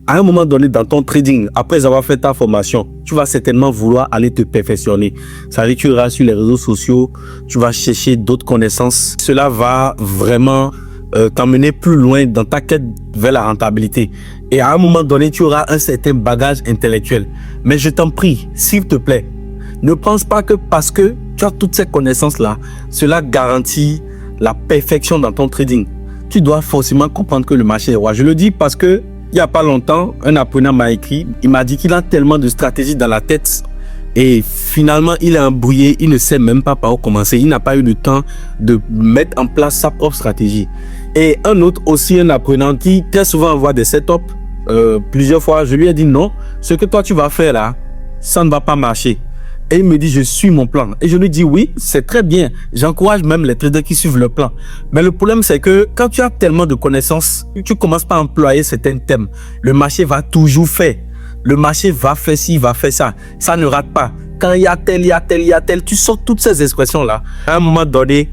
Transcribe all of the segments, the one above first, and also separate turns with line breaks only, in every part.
À un moment donné dans ton trading, après avoir fait ta formation, tu vas certainement vouloir aller te perfectionner. Ça veut dire que tu iras sur les réseaux sociaux, tu vas chercher d'autres connaissances. Cela va vraiment t'emmener plus loin dans ta quête vers la rentabilité. Et à un moment donné, tu auras un certain bagage intellectuel. Mais je t'en prie, s'il te plaît, ne pense pas que parce que tu as toutes ces connaissances-là, cela garantit la perfection dans ton trading. Tu dois forcément comprendre que le marché est roi. Je le dis parce que il n'y a pas longtemps, un apprenant m'a écrit. Il m'a dit qu'il a tellement de stratégies dans la tête et finalement, il est embrouillé. Il ne sait même pas par où commencer. Il n'a pas eu le temps de mettre en place sa propre stratégie. Et un autre aussi, un apprenant qui très souvent envoie des setups. Plusieurs fois, je lui ai dit non, ce que toi tu vas faire là, ça ne va pas marcher. Et il me dit, je suis mon plan. Et je lui dis, oui, c'est très bien. J'encourage même les traders qui suivent le plan. Mais le problème, c'est que quand tu as tellement de connaissances, tu commences pas à employer certains thèmes. Le marché va toujours faire. Le marché va faire ci, va faire ça. Ça ne rate pas. Quand il y a tel, il y a tel, il y a tel, tu sors toutes ces expressions-là. À un moment donné,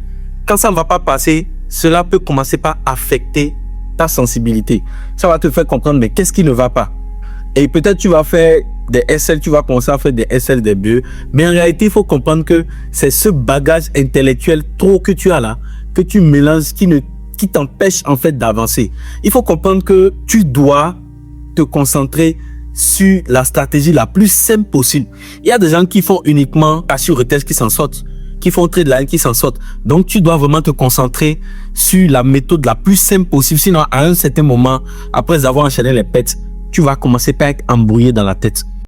quand ça ne va pas passer, cela peut commencer par affecter ta sensibilité. Ça va te faire comprendre, mais qu'est-ce qui ne va pas? Et peut-être tu vas faire des SL, tu vas commencer à faire des SL, des BE. Mais en réalité, il faut comprendre que c'est ce bagage intellectuel trop que tu as là, que tu mélanges, qui t'empêche en fait d'avancer. Il faut comprendre que tu dois te concentrer sur la stratégie la plus simple possible. Il y a des gens qui font uniquement sur retest qui s'en sortent, qui font trade line qui s'en sortent. Donc, tu dois vraiment te concentrer sur la méthode la plus simple possible. Sinon, à un certain moment, après avoir enchaîné les pets, tu vas commencer par être embrouillé dans la tête.